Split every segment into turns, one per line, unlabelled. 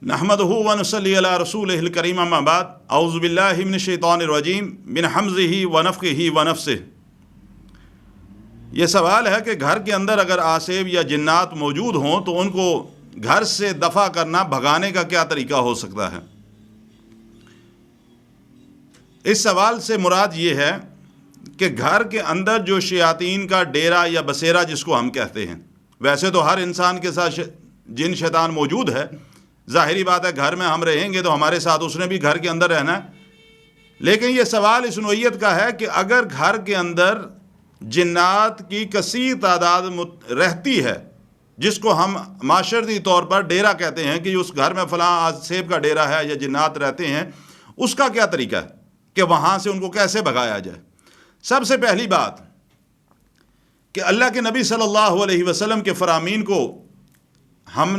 नहमदुहु व नुसल्ली अला रसूलिहिल करीम अम्मा बाद औज़ु बिल्लाहि मिनश शैतानिर रजीम मिन हमज़िही व नफ़्ख़िही व नफ़्सिही। ये सवाल है कि घर के अंदर अगर आसेब या जिन्नात मौजूद हों तो उनको घर से दफ़ा करना, भगाने का क्या तरीका हो सकता है। इस सवाल से मुराद ये है कि घर के अंदर जो शयातीन का डेरा या बसेरा जिसको हम कहते हैं, वैसे तो हर इंसान के साथ जिन शैतान मौजूद है, ज़ाहिरी बात है घर में हम रहेंगे तो हमारे साथ उसने भी घर के अंदर रहना है। लेकिन ये सवाल इस नोयत का है कि अगर घर के अंदर जिन्नात की कसीर तादाद रहती है, जिसको हम माशरती तौर पर डेरा कहते हैं कि उस घर में फ़लाँ आसेब का डेरा है या जिन्नात रहते हैं, उसका क्या तरीका है कि वहाँ से उनको कैसे भगाया जाए। सबसे पहली बात कि अल्लाह के नबी सल्लल्लाहु अलैहि वसल्लम के फ़रामीन को हम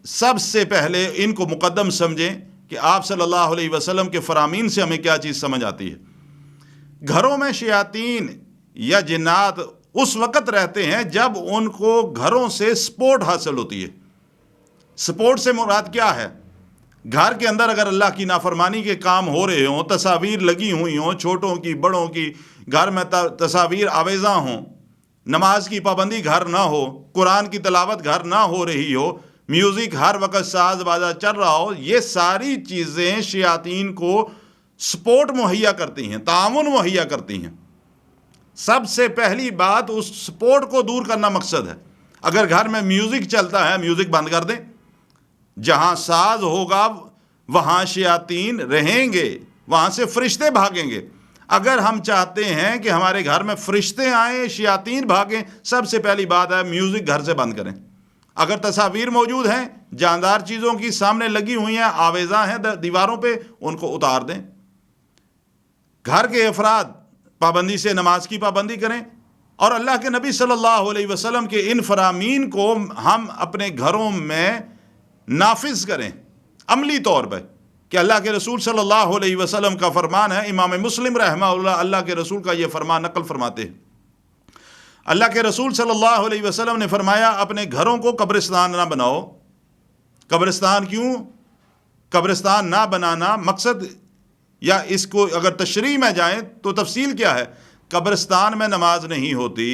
सबसे पहले इनको मुक़द्दम समझें कि आप सल्लल्लाहु अलैहि वसल्लम के फ़रामीन से हमें क्या चीज़ समझ आती है। घरों में शयातीन या जिन्नात उस वक़्त रहते हैं जब उनको घरों से सपोर्ट हासिल होती है। सपोर्ट से मुराद क्या है? घर के अंदर अगर अल्लाह की नाफरमानी के काम हो रहे हों, तस्वीर लगी हुई हों, छोटों की बड़ों की, घर में तस्वीर आवेज़ा हों, नमाज की पाबंदी घर ना हो, कुरान की तलावत घर ना हो रही हो, म्यूज़िक हर वक्त साज बाजा चल रहा हो, ये सारी चीज़ें शयातीन को सपोर्ट मुहैया करती हैं, तामुन मुहैया करती हैं। सबसे पहली बात उस सपोर्ट को दूर करना मकसद है। अगर घर में म्यूज़िक चलता है, म्यूज़िक बंद कर दें। जहाँ साज होगा वहाँ शयातीन रहेंगे, वहाँ से फरिश्ते भागेंगे। अगर हम चाहते हैं कि हमारे घर में फरिश्ते आएँ, शयातीन भागें, सबसे पहली बात है म्यूज़िक घर से बंद करें। अगर तस्वीर मौजूद हैं, जानदार चीज़ों की सामने लगी हुई हैं, आवेज़ा हैं दीवारों पे, उनको उतार दें। घर के अफराद पाबंदी से नमाज की पाबंदी करें और अल्लाह के नबी सल्लल्लाहु अलैहि वसल्लम के इन फरामीन को हम अपने घरों में नाफिज करें अमली तौर पर कि अल्लाह के रसूल सल्लल्लाहु अलैहि वसल्लम का फरमान है। इमाम मुस्लिम रहमहुल्लाह अल्लाह के रसूल का ये फरमान नकल फरमाते हैं। अल्लाह के रसूल सल्लल्लाहु अलैहि वसल्लम ने फरमाया, अपने घरों को कब्रिस्तान ना बनाओ। कब्रिस्तान क्यों? कब्रिस्तान ना बनाना मकसद, या इसको अगर तशरीह में जाएं तो तफसील क्या है। कब्रिस्तान में नमाज नहीं होती,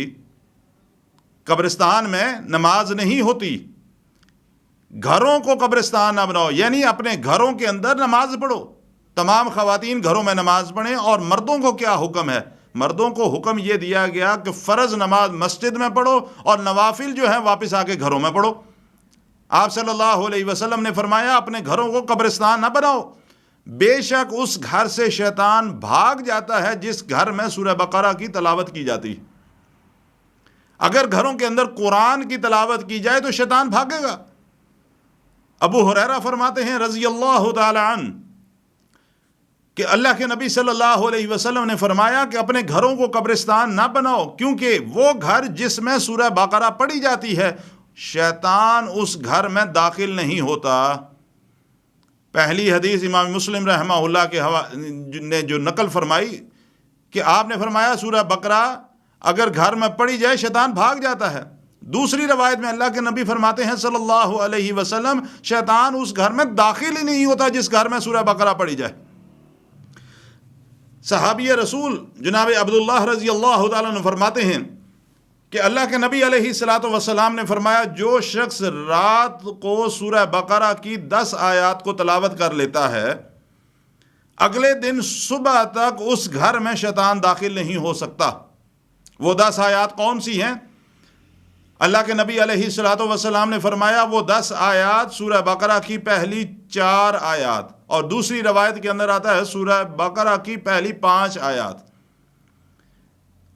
कब्रिस्तान में नमाज नहीं होती। घरों को कब्रिस्तान ना बनाओ, यानी अपने घरों के अंदर नमाज पढ़ो। तमाम ख़वातीन घरों में नमाज पढ़ें। और मर्दों को क्या हुक्म है? मर्दों को हुक्म ये दिया गया कि फ़र्ज़ नमाज मस्जिद में पढ़ो और नवाफिल जो है वापस आके घरों में पढ़ो। आप सल्लल्लाहु अलैहि वसल्लम ने फरमाया, अपने घरों को कब्रिस्तान ना बनाओ। बेशक उस घर से शैतान भाग जाता है जिस घर में सूरह बकरा की तलावत की जाती है। अगर घरों के अंदर कुरान की तलावत की जाए तो शैतान भागेगा। अबू हुरैरा फरमाते हैं रज़ी अल्लाह तआला अन्हु कि अल्लाह के नबी सल्लल्लाहु अलैहि वसल्लम ने फरमाया कि अपने घरों को कब्रिस्तान ना बनाओ, क्योंकि वो घर जिसमें सूरह बकरा पढ़ी जाती है, शैतान उस घर में दाखिल नहीं होता। पहली हदीस इमाम मुस्लिम रहमहुल्लाह के ने जो नकल फरमाई कि आपने फरमाया सूरह बकरा अगर घर में पढ़ी जाए शैतान भाग जाता है। दूसरी रवायत में अल्लाह के नबी फरमाते हैं सल्लल्लाहु अलैहि वसल्लम, शैतान उस घर में दाखिल ही नहीं होता जिस घर में सूरह बकरा पढ़ी जाए। सहाबी रसूल जनाब अब्दुल्लाह रज़ी अल्लाह तआला अन्हु फरमाते हैं कि अल्लाह के नबी अलैहिस्सलातु वस्सलाम ने फरमाया, जो शख्स रात को सूरह बकरा की 10 आयात को तलावत कर लेता है, अगले दिन सुबह तक उस घर में शैतान दाखिल नहीं हो सकता। वो 10 आयात कौन सी हैं? अल्लाह के नबी अलैहिस्सलातु वस्सलाम ने फरमाया, वो 10 आयात सूरह बकरा की पहली 4 आयात, और दूसरी रवायत के अंदर आता है सूरह बकरा की पहली 5 आयात।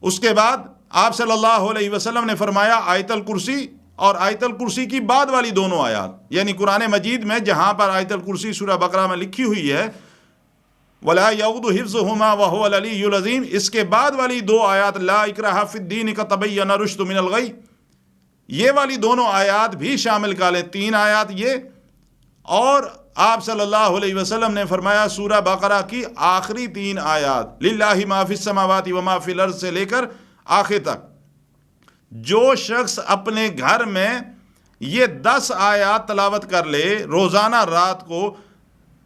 उसके बाद आप सल्लल्लाहु अलैहि वसल्लम ने फरमाया आयतल कुर्सी और आयतल कुर्सी की बाद वाली दोनों आयात, यानी कुरान मजीद में जहाँ पर आयतल कुर्सी सूरह बकरा में लिखी हुई है वला यऊदु हिफ्ज़ुहुमा व हुवल अलिय्युल अज़ीम, इसके बाद वाली 2 आयात ला इक्राहा फिद्दीन क़द तबय्यन रुश्द मिनल गय, ये वाली दोनों आयात भी शामिल कर लें। 3 आयात ये, और आप सल्लल्लाहु अलैहि वसल्लम ने फरमाया सूरह बकरा की आखिरी 3 आयात लिल्लाहि मा फिस समावाति व मा फिल अर्ज़ से लेकर आखिर तक। जो शख्स अपने घर में یہ 10 آیات تلاوت کر لے روزانہ رات کو،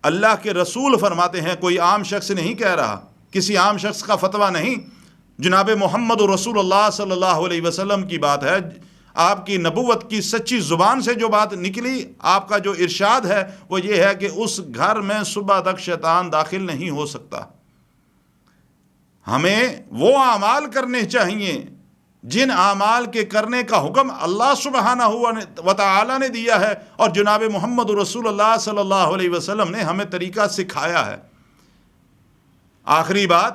اللہ کے رسول فرماتے ہیں، کوئی عام شخص نہیں کہہ رہا، کسی عام شخص کا فتویٰ نہیں، جناب محمد رسول اللہ صلی اللہ علیہ وسلم کی بات ہے، آپ کی نبوت کی سچی زبان سے جو بات نکلی، آپ کا جو ارشاد ہے وہ یہ ہے کہ اس گھر میں صبح تک شیطان داخل نہیں ہو سکتا۔ ہمیں وہ اعمال کرنے چاہیے جن اعمال کے کرنے کا حکم اللہ سبحانہ و تعالی نے دیا ہے اور جناب محمد رسول اللہ صلی اللہ علیہ وسلم نے ہمیں طریقہ سکھایا ہے۔ آخری بات،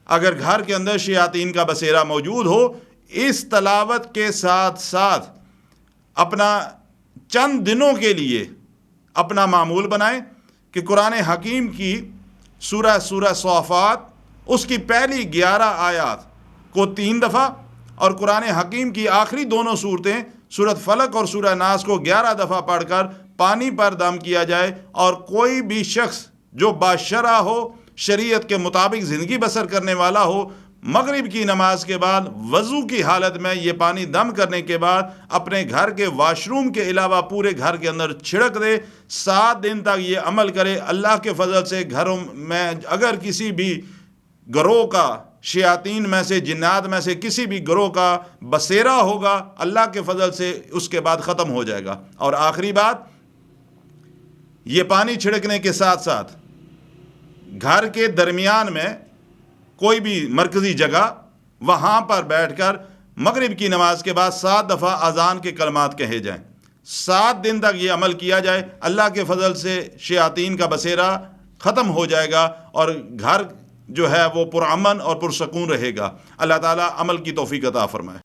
اگر گھر کے اندر شیاطین کا بسیرا موجود ہو، اس تلاوت کے ساتھ ساتھ اپنا چند دنوں کے لیے اپنا معمول بنائیں کہ قرآن حکیم کی سورہ صافات اس کی پہلی 11 آیات کو 3 دفعہ اور قرآن حکیم کی آخری دونوں صورتیں سورۃ فلق اور سورہ ناس کو 11 دفعہ پڑھ کر پانی پر دم کیا جائے، اور کوئی بھی شخص جو باشرع ہو، شریعت کے مطابق زندگی بسر کرنے والا ہو، مغرب کی نماز کے بعد وضو کی حالت میں یہ پانی دم کرنے کے بعد اپنے گھر کے واش روم کے علاوہ پورے گھر کے اندر چھڑک دے، 7 دن تک یہ عمل کرے۔ اللہ کے فضل سے گھروں میں اگر کسی بھی گروہ کا، شیاطین میں سے، جنات میں سے کسی بھی گروہ کا بسیرا ہوگا، اللہ کے فضل سے اس کے بعد ختم ہو جائے گا۔ اور آخری بات، یہ پانی چھڑکنے کے ساتھ ساتھ گھر کے درمیان میں کوئی بھی مرکزی جگہ، وہاں پر بیٹھ کر مغرب کی نماز کے بعد 7 دفعہ اذان کے کلمات کہے جائیں۔ 7 دن تک یہ عمل کیا جائے، اللہ کے فضل سے شیاطین کا بسیرا ختم ہو جائے گا اور گھر جو ہے وہ پرامن اور پرسکون رہے گا۔ اللہ تعالیٰ عمل کی توفیق عطا فرمائے۔